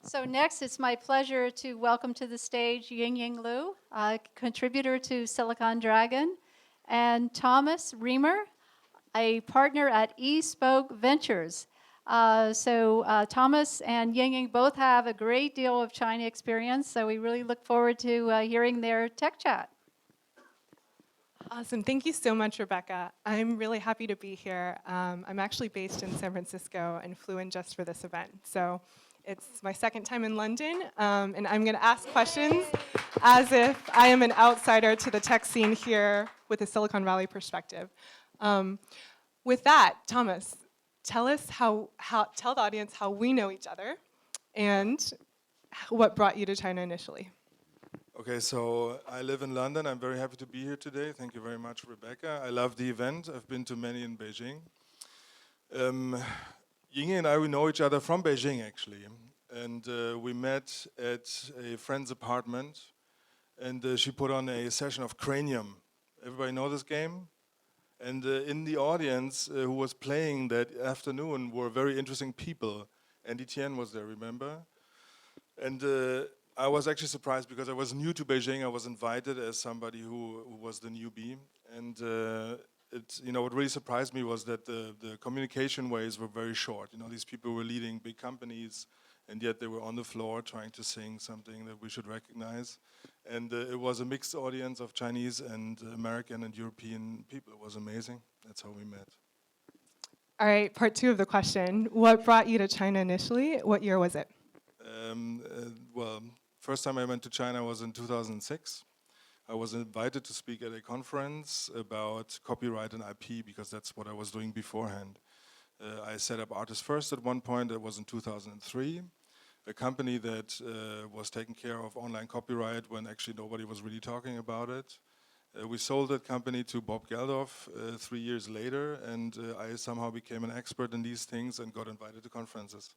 So next, it's my pleasure to welcome to the stage Ying-Ying Lu, a contributor to Silicon Dragon, and Thomas Reemer, a partner at eSpoke Ventures. Thomas and Ying-Ying both have a great deal of China experience, so we really look forward to hearing their tech chat. Awesome. Thank you so much, Rebecca. I'm really happy to be here. I'm actually based in San Francisco and flew in just for this event. So it's my second time in London, and I'm going to ask questions as if I am an outsider to the tech scene here with a Silicon Valley perspective. With that, Thomas, tell us tell the audience how we know each other and what brought you to China initially. Okay, so I live in London. I'm very happy to be here today. Thank you very much, Rebecca. I love the event. I've been to many in Beijing. Ying and I, we know each other from Beijing, actually. And we met at a friend's apartment, and she put on a session of Cranium. Everybody know this game? And in the audience who was playing that afternoon were very interesting people. Andy Tian was there, remember? And I was actually surprised because I was new to Beijing. I was invited as somebody who was the newbie. And what really surprised me was that the communication ways were very short. These people were leading big companies, and yet they were on the floor trying to sing something that we should recognize. And it was a mixed audience of Chinese and American and European people. It was amazing. That's how we met. All right, part two of the question. What brought you to China initially? What year was it? Well, first time I went to China was in 2006. I was invited to speak at a conference about copyright and IP because that's what I was doing beforehand. I set up Artists First at one point. That was in 2003. A company that was taking care of online copyright when actually nobody was really talking about it. We sold that company to Bob Geldof 3 years later, and I somehow became an expert in these things and got invited to conferences.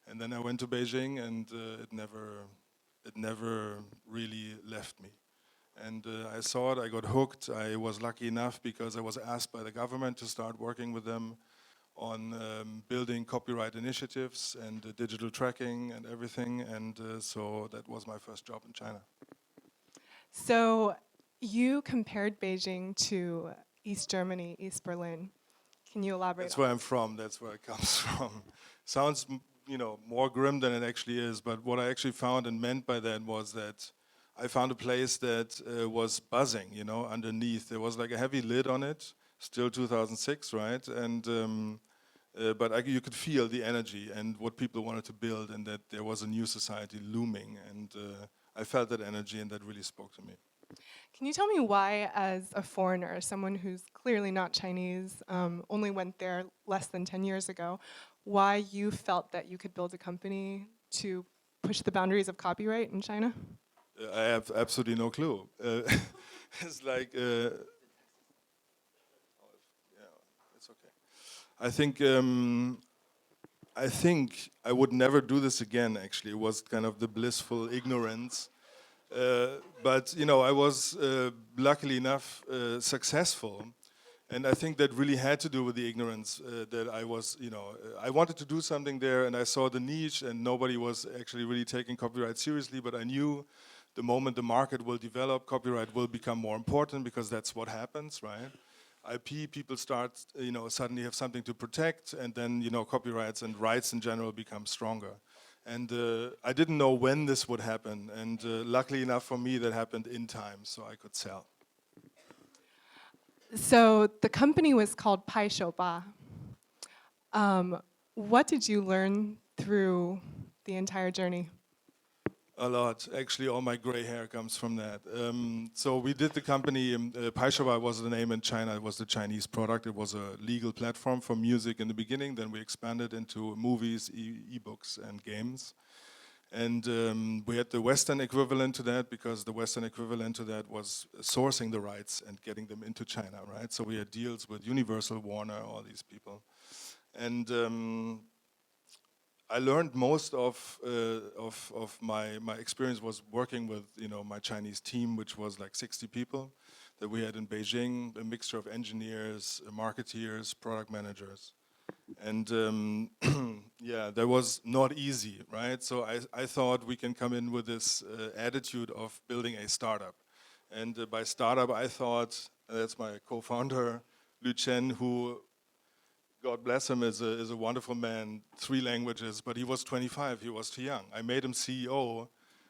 And then I went to Beijing, and it never really left me. And I saw it, I got hooked. I was lucky enough because I was asked by the government to start working with them on building copyright initiatives and digital tracking and everything. And so that was my first job in China. So you compared Beijing to East Germany, East Berlin. Can you elaborate? That's where I'm from. That's where it comes from. Sounds more grim than it actually is. But what I actually found and meant by that was that I found a place that was buzzing, underneath. There was like a heavy lid on it, still 2006, right? And but you could feel the energy and what people wanted to build, and that there was a new society looming. And I felt that energy, and that really spoke to me. Can you tell me why, as a foreigner, someone who's clearly not Chinese, only went there less than 10 years ago, why you felt that you could build a company to push the boundaries of copyright in China? I have absolutely no clue. It's like, yeah, it's okay. I think I would never do this again. Actually, it was kind of the blissful ignorance. But I was luckily enough successful, and I think that really had to do with the ignorance that I was. I wanted to do something there, and I saw the niche, and nobody was actually really taking copyright seriously. But I knew the moment the market will develop, copyright will become more important because that's what happens, right? IP, people start, suddenly have something to protect, and then copyrights and rights in general become stronger. And I didn't know when this would happen, and luckily enough for me, that happened in time, so I could sell. So the company was called Pai Shouba. What did you learn through the entire journey? A lot. Actually, all my gray hair comes from that. So we did the company, Paishaba was the name in China. It was the Chinese product. It was a legal platform for music in the beginning. Then we expanded into movies, e-books, and games. And we had the Western equivalent to that because the Western equivalent to that was sourcing the rights and getting them into China, right? So we had deals with Universal, Warner, all these people. And I learned most of my experience was working with my Chinese team, which was like 60 people that we had in Beijing, a mixture of engineers, marketeers, product managers, And yeah, that was not easy, right? So I thought we can come in with this attitude of building a startup. And by startup, I thought, that's my co-founder, Lu Chen, who, God bless him, is a wonderful man, 3 languages, but he was 25, he was too young. I made him CEO,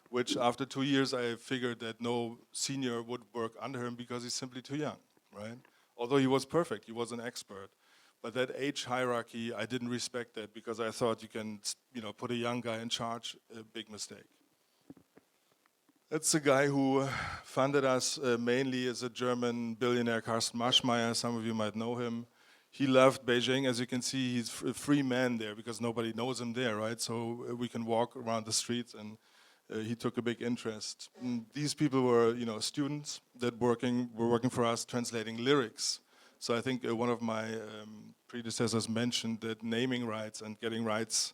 which after 2 years I figured that no senior would work under him because he's simply too young, right? Although he was perfect, he was an expert. But that age hierarchy, I didn't respect that because I thought you can, put a young guy in charge, a big mistake. That's the guy who funded us mainly as a German billionaire, Carsten Maschmeyer. Some of you might know him. He left Beijing. As you can see, he's a free man there because nobody knows him there, right? So we can walk around the streets, and he took a big interest. And these people were, students that were working for us, translating lyrics. So I think one of my predecessors mentioned that naming rights and getting rights,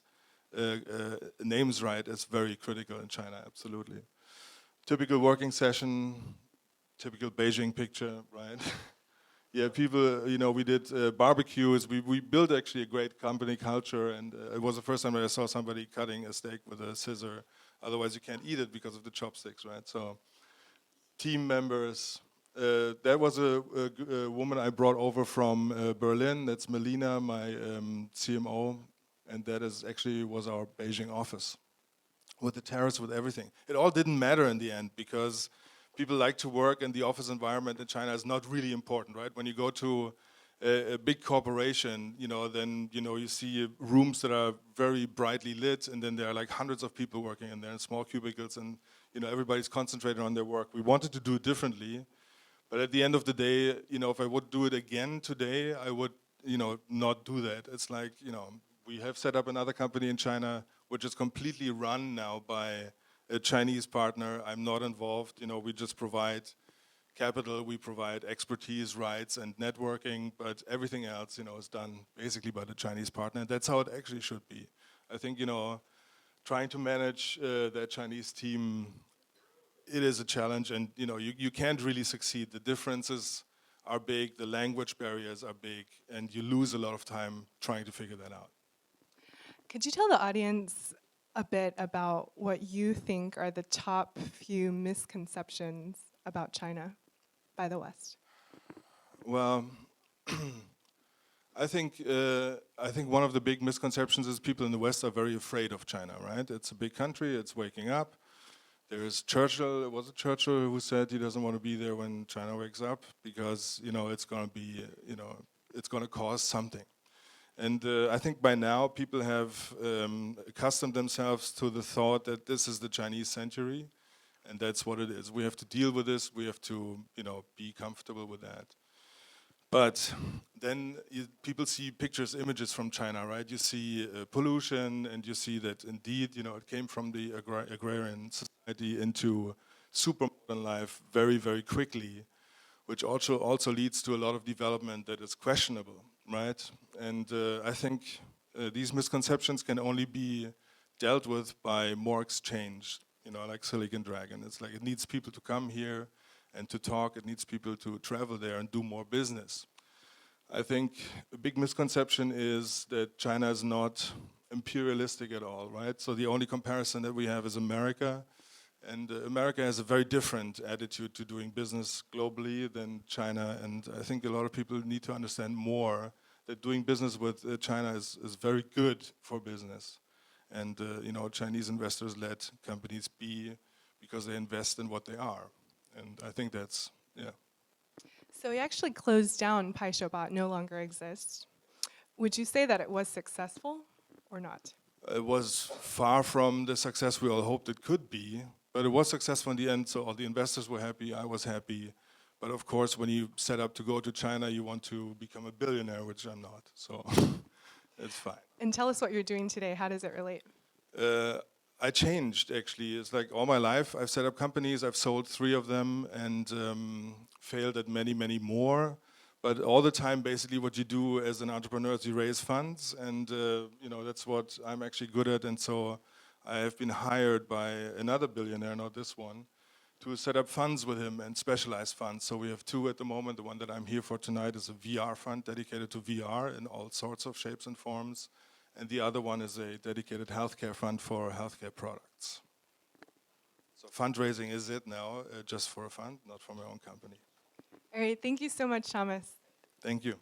names right, is very critical in China. Absolutely. Typical working session, typical Beijing picture, right? Yeah, people, we did barbecues. We built actually a great company culture, and it was the first time that I saw somebody cutting a steak with a scissor. Otherwise, you can't eat it because of the chopsticks, right? So, team members. That was a woman I brought over from Berlin. That's Melina, my CMO, and that is actually was our Beijing office, with the terrace, with everything. It all didn't matter in the end because people like to work, and the office environment in China is not really important, right? When you go to a big corporation, then you see rooms that are very brightly lit, and then there are like hundreds of people working in there in small cubicles, and everybody's concentrated on their work. We wanted to do it differently, but at the end of the day, if I would do it again today, I would, not do that. It's like, we have set up another company in China which is completely run now by a Chinese partner. I'm not involved. We just provide capital, we provide expertise, rights, and networking, but everything else, is done basically by the Chinese partner. And that's how it actually should be. I think, trying to manage that Chinese team, it is a challenge, and you can't really succeed. The differences are big, the language barriers are big, and you lose a lot of time trying to figure that out. Could you tell the audience a bit about what you think are the top few misconceptions about China by the West? Well, I think one of the big misconceptions is people in the West are very afraid of China, right? It's a big country, it's waking up. There is Churchill, it was it Churchill who said he doesn't want to be there when China wakes up because, it's going to be, it's going to cause something. And I think by now people have accustomed themselves to the thought that this is the Chinese century, and that's what it is. We have to deal with this. We have to, be comfortable with that. But then people see pictures, images from China, right? You see pollution, and you see that indeed, it came from the agrarian society into super modern life very, very quickly, which also leads to a lot of development that is questionable, right? And I think these misconceptions can only be dealt with by more exchange, like Silicon Dragon. It's like it needs people to come here and to talk. It needs people to travel there and do more business. I think a big misconception is that China is not imperialistic at all, right? So the only comparison that we have is America. And America has a very different attitude to doing business globally than China. And I think a lot of people need to understand more that doing business with China is very good for business. And Chinese investors let companies be because they invest in what they are. And I think that's, yeah. So we actually closed down Paishobot, no longer exists. Would you say that it was successful or not? It was far from the success we all hoped it could be, but it was successful in the end, so all the investors were happy, I was happy. But of course, when you set up to go to China, you want to become a billionaire, which I'm not, so it's fine. And tell us what you're doing today. How does it relate? I changed, actually. It's like all my life, I've set up companies, I've sold 3 of them, and failed at many, many more. But all the time, basically, what you do as an entrepreneur is you raise funds, and that's what I'm actually good at. And so I have been hired by another billionaire, not this one, to set up funds with him and specialized funds. So we have two at the moment. The one that I'm here for tonight is a VR fund dedicated to VR in all sorts of shapes and forms. And the other one is a dedicated healthcare fund for healthcare products. So fundraising is it now, just for a fund, not for my own company. All right, thank you so much, Thomas. Thank you.